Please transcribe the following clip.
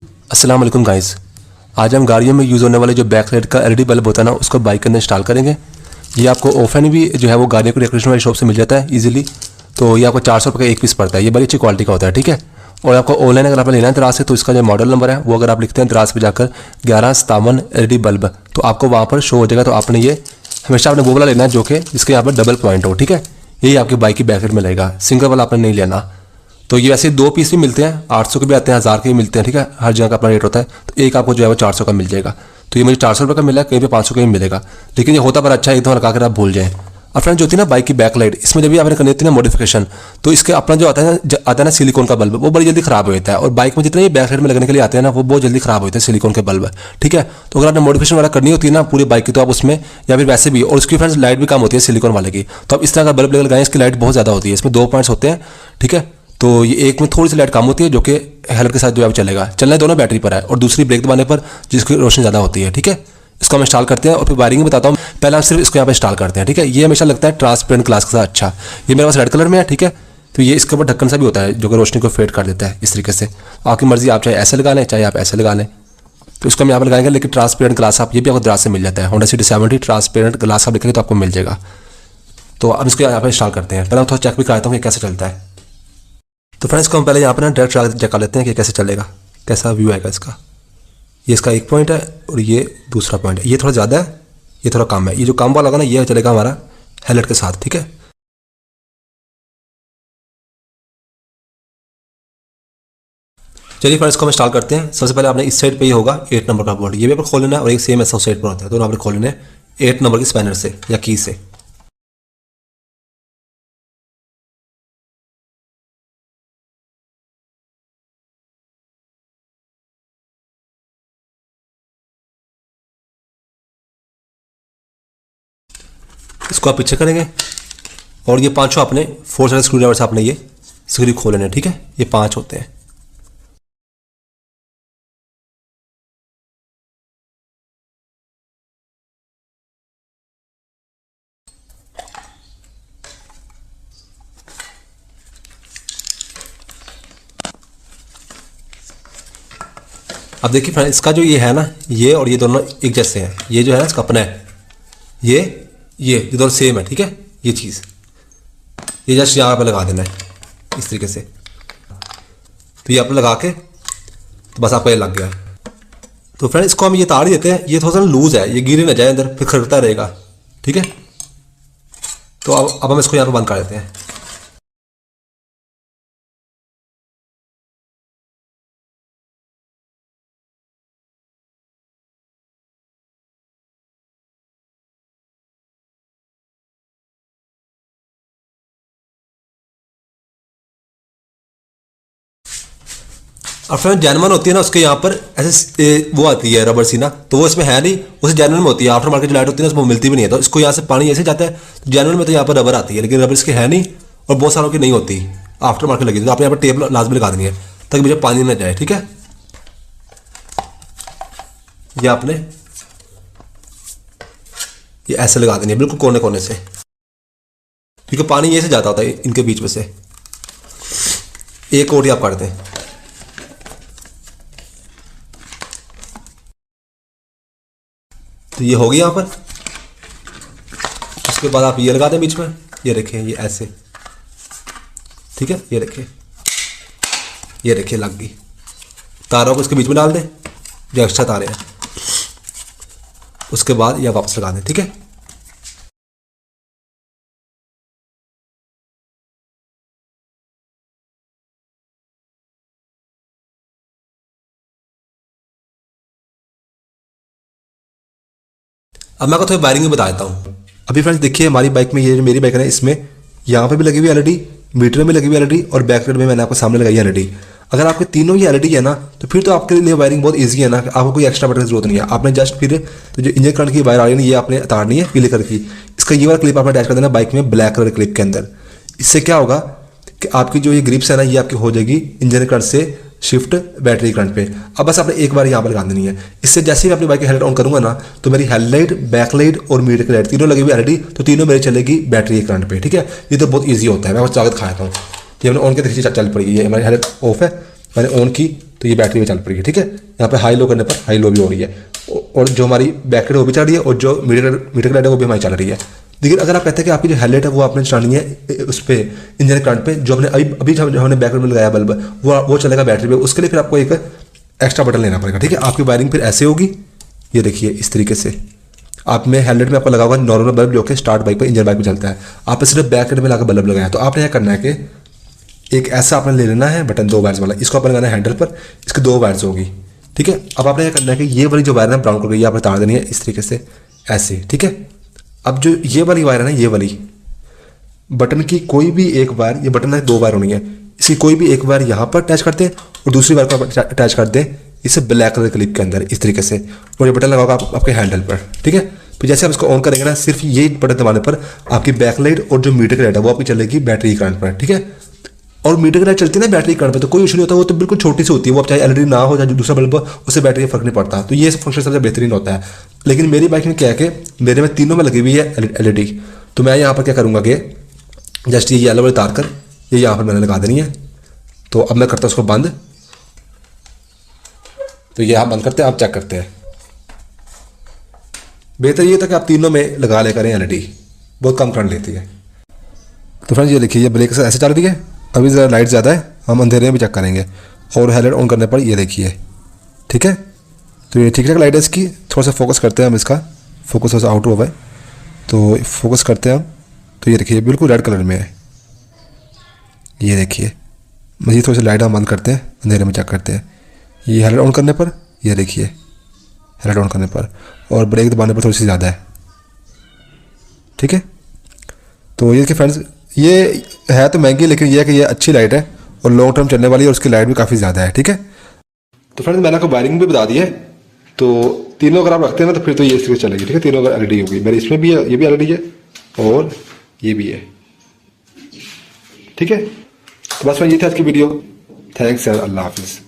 अस्सलाम वालेकुम गाइस। आज हम गाड़ियों में यूज़ होने वाले जो बैक लाइट का एलईडी बल्ब होता है ना, उसको बाइक के अंदर इंस्टॉल करेंगे। ये आपको ऑफलाइन भी जो है वो गाड़ियों को डेकोरेशन वाली शॉप से मिल जाता है इजीली। तो ये आपको 400 रुपये का एक पीस पड़ता है। ये बड़ी अच्छी क्वालिटी का होता है, ठीक है। और आपको ऑनलाइन अगर आपने लेना है दराज से, तो इसका जो मॉडल नंबर है वो अगर आप लिखते हैं दराज पे जाकर 1157 एलईडी बल्ब, तो आपको वहाँ पर शो हो जाएगा। तो आपने ये हमेशा आपने वो वाला लेना है जो कि जिसके यहाँ पर डबल पॉइंट हो, ठीक है। यही आपकी बाइक की बैक लाइट में लगेगा, सिंगल वाला आपने नहीं लेना। तो ये वैसे 2 पीस भी मिलते हैं, 800 के भी आते हैं, 1000 के भी मिलते हैं, ठीक है। हर जगह का अपना रेट होता है। तो एक आपको जो है वो 400 का मिल जाएगा। तो ये मुझे 400 रुपये का मिला है, कहीं पे 500 का भी मिलेगा। लेकिन ये होता बड़ा अच्छा है, एकदम लगा कर आप भूल जाएं। और फ्रेंड जो होती है ना बाइक की बैक लाइट, इसमें जब भी आपने करनी होती है ना मॉडिफिकेशन, तो इसके अपना जो आता है ना सिलिकॉन का बल्ब, वो बड़ी जल्दी खराब हो जाता है। और बाइक में जितने ये बैक लाइट में लगने के लिए आते हैं ना, वो बहुत जल्दी खराब हो जाते हैं सिलिकॉन के बल्ब, ठीक है। तो अगर आपने मॉडिफिकेशन वाला करनी होती है ना पूरी बाइक की, तो आप उसमें या फिर वैसे भी, और उसकी फ्रेंड्स लाइट भी कम होती है सिलिकॉन वाले की, तो आप इस तरह का बल्ब लगाएं, इसकी लाइट बहुत ज़्यादा होती है। इसमें 2 पॉइंट्स होते हैं, ठीक है। तो ये एक में थोड़ी सी लाइट कम होती है जो कि हेलर के साथ जो है चलेगा, चलना है दोनों बैटरी पर है, और दूसरी ब्रेक दबाने पर जिसकी रोशनी ज़्यादा होती है, ठीक है। इसको हम इंस्टॉल करते हैं और फिर वायरिंग बताता हूँ। पहले हम सिर्फ इसको यहाँ पे इंस्टॉल करते हैं, ठीक है। ये हमेशा लगता है ट्रांसपेरेंट ग्लास के साथ अच्छा। ये मेरे पास रेड कलर में है, ठीक है। तो ये इसके ऊपर ढक्कन सा भी होता है जो कि रोशनी को फेड कर देता है इस तरीके से। आपकी मर्जी, आप चाहे ऐसे लगा लें चाहे आप ऐसे लगा लें। तो इसको हम यहाँ पर लगाएंगे। लेकिन ट्रांसपेरेंट ग्लास आप ये भी आपको दराज से मिल जाता है, होंडा सिटी 70 ट्रांसपेरेंट ग्लास आप लिखेंगे तो आपको मिल जाएगा। तो अब इसको यहाँ पर इंस्टॉल करते हैं। पहले हम थोड़ा चेक भी कराता हूँ कि कैसे चलता है। तो फ्रेंड्स को हम पहले यहाँ पर ना डायरेक्ट चेक कर लेते हैं कि कैसे चलेगा, कैसा व्यू आएगा इसका। ये इसका एक पॉइंट है और ये दूसरा पॉइंट है। ये थोड़ा ज़्यादा है, ये थोड़ा कम है। ये जो कम वाला होगा ना, ये चलेगा हमारा हेडलाइट के साथ, ठीक है। चलिए फ्रेंड्स को हम इंस्टॉल करते हैं। सबसे पहले आपने इस साइड पे ही होगा 8 नंबर का बोर्ड, ये भी आपको खोल लेना है, और एक सेम ऐसा साइड पर होता है, दोनों आपने खोल लेना है 8 नंबर की स्पैनर से या की से। इसको आप पीछे करेंगे और ये 5 अपने 4 साइड स्क्रू ड्राइवर से आपने ये स्क्रू खोल लेना है, ठीक है। ये 5 होते हैं। अब देखिए फ्रेंड, इसका जो ये है ना, ये और ये दोनों एक जैसे हैं। ये जो है ना इसका अपना है, ये दोनों सेम है, ठीक है। ये चीज़ ये जस्ट यहाँ पर लगा देना है इस तरीके से। तो ये आप लगा के तो बस आपका ये लग गया। तो फ्रेंड इसको हम ये तार ही देते हैं। ये थोड़ा सा लूज है, ये गिरे ना जाए अंदर, फिर खड़कता रहेगा, ठीक है। तो अब हम इसको यहाँ पर बंद कर देते हैं। और फ्रेंड जैनवन होती है ना, उसके यहाँ पर ऐसे वो आती है रबर सी ना, तो वो इसमें है नहीं, उसे जैनवन में होती है। आफ्टर मार्केट जो लाइट होती है ना उसमें मिलती भी नहीं है। तो इसको यहाँ से पानी ऐसे जाता है, तो जैनवन में तो यहाँ पर रबर आती है, लेकिन रबर इसकी है नहीं, और बहुत सारों की नहीं होती, आफ्टर मार्केट लगी। तो आपने यहाँ पर टेप लाजमी लगा देनी है ताकि मुझे पानी ना जाए, ठीक है। ये आपने ये ऐसे लगा देनी है बिल्कुल कोने कोने से, क्योंकि पानी ये से जाता होता है इनके बीच में से। एक कोट ही आप काटते हैं। तो ये होगी यहाँ पर। उसके बाद आप ये लगा दें बीच में, ये रखें ये ऐसे, ठीक है। ये रखें, ये रखिए लग गई। तारों को इसके बीच में डाल दें जो एक्स्ट्रा तारे हैं। उसके बाद यह वापस लगा दें, ठीक है। अब मैं आपको थोड़ी वायरिंग में बता देता हूँ। अभी फ्रेंड्स देखिए हमारी बाइक में, ये जो मेरी बाइक है ना, इसमें यहाँ पे भी लगी हुई एलईडी, मीटर में भी लगी हुई एलईडी, और बैक साइड में मैंने आपको सामने लगाई एलईडी। अगर आपके तीनों ही एलईडी है ना, तो फिर तो आपके लिए वायरिंग बहुत इजी है ना, आपको कोई एक्स्ट्रा बटन की जरूरत नहीं है। आपने जस्ट फिर तो जो इंजन करंट की वायर आ रही है ये आपने उतारनी है पीले कलर की। इसका ये वाला क्लिप आपने अटैच कर देना बाइक में ब्लैक कलर क्लिप के अंदर। इससे क्या होगा कि आपकी जो ये ग्रिप्स है ना, ये आपकी हो जाएगी इंजन करंट से शिफ्ट बैटरी करंट पे। अब बस आपने एक बार यहाँ पर लगा देनी है। इससे जैसे ही मैं अपनी बाइक की हेडलाइट ऑन करूंगा ना, तो मेरी हेडलाइट, बैकलाइट और मीटर की लाइट तीनों लगी हुई एलईडी, तो तीनों मेरी चलेगी बैटरी करंट पे, ठीक है। ये तो बहुत ईजी होता है, मैं बस चागत खाया था। ये मैंने ऑन की देखिए चल पड़ी, ये हमारी हेडलाइट ऑफ है, मैंने ऑन की तो ये बैटरी में चल पड़ी है। ठीक है, यहाँ पे हाई लो करने पर हाई लो भी हो रही है, और जो हमारी बैक लाइट वो भी चल रही है, और जो मीटर लाइट है वो भी हमारी चल रही है। लेकिन अगर आप कहते हैं कि आपकी जो हेडलाइट है वो आपने चलानी है उस पर इंजन करंट पे, जो हमने अभी जो हमने बैक लाइट में लगाया बल्ब वो चलेगा बैटरी पे, उसके लिए फिर आपको एक एक्स्ट्रा बटन लेना पड़ेगा। ठीक है, आपकी वायरिंग फिर ऐसे होगी, ये देखिए इस तरीके से। आप में हेडलाइट में आपको लगा हुआ नॉर्मल बल्ब जो कि स्टार्ट बाइक पर इंजन बाइक में चलता है, आपने सिर्फ बैक लाइट में लगा बल्ब लगाया। तो आपने क्या करना है कि एक ऐसा आपने ले लेना है बटन 2 वायर्स वाला, इसको आपने लगाना है हैंडल पर, इसकी 2 वायर्स होगी। ठीक है, अब आपने क्या करना है कि ये वाली जो वायर है ब्राउन कलर की, ये आपने तार देनी है इस तरीके से ऐसे। ठीक है, अब जो ये वाली वायर है ना, ये वाली बटन की कोई भी एक वायर, ये बटन है 2 वायर होनी है, इसकी कोई भी एक वायर यहाँ पर अटैच कर दें और दूसरी वायर पर अटैच कर दें इस ब्लैक कलर क्लिप के अंदर इस तरीके से, और ये बटन लगा होगा आपके हैंडल पर। ठीक है, फिर जैसे आप इसको ऑन करेंगे ना, सिर्फ ये बटन दबाने पर आपकी बैक लाइट और जो मीटर की लाइट है वो आपकी चलेगी बैटरी करंट पर। ठीक है, और मीटर की लाइट चलती है ना बैटरी करंट पे तो कोई इशू नहीं होता, वो तो बिल्कुल छोटी सी होती है, वो अब चाहे एलईडी ना हो चाहे दूसरा बल्ब, उससे बैटरी का फर्क नहीं पड़ता। तो ये फंक्शन सबसे बेहतरीन होता है। लेकिन मेरी बाइक में क्या है कि मेरे में तीनों में लगी हुई है एलईडी, तो मैं यहाँ पर क्या करूँगा कि जस्ट ये येलो वाली तार कर ये यहाँ पर मैंने लगा देनी है। तो अब मैं करता हूँ उसको बंद, तो ये आप बंद करते हैं, आप चेक करते हैं। बेहतर ये था कि आप तीनों में लगा ले करें, एलईडी बहुत कम करंट लेती है। तो फ्रेंड्स ये देखिए, ये ब्रेक से ऐसे चल रही है, अभी ज़रा लाइट ज़्यादा है, हम अंधेरे में भी चेक करेंगे, और हेडलाइट ऑन करने पर ये देखिए। ठीक है, तो ये ठीक ठाक लाइट है इसकी। थोड़ा सा फोकस करते हैं हम, इसका फोकस थोड़ा सा आउट हुआ है, तो फोकस करते हैं हम। तो ये देखिए बिल्कुल रेड कलर में है, ये देखिए। मज़ीद थोड़ी सी लाइट हम बंद करते हैं, अंधेरे में चेक करते हैं। ये हेडलाइट ऑन करने पर ये देखिए, हेडलाइट ऑन करने पर, और ब्रेक दबाने पर थोड़ी सी ज़्यादा है। ठीक है, तो ये कि फ्रेंड्स ये है तो महंगी, लेकिन ये है कि ये अच्छी लाइट है और लॉन्ग टर्म चलने वाली है, और उसकी लाइट भी काफ़ी ज़्यादा है। ठीक है, तो फ्रेंड्स मैंने आपको वायरिंग भी बता दी है। तो तीनों अगर आप रखते हैं ना तो फिर तो ये इसके चलेगी। ठीक है, तीनों अगर एलईडी होगी, मेरे इसमें भी है, ये भी एलईडी है और ये भी है। ठीक है, तो बस ये थी आज की वीडियो। थैंक्स यार, अल्लाह हाफिज़।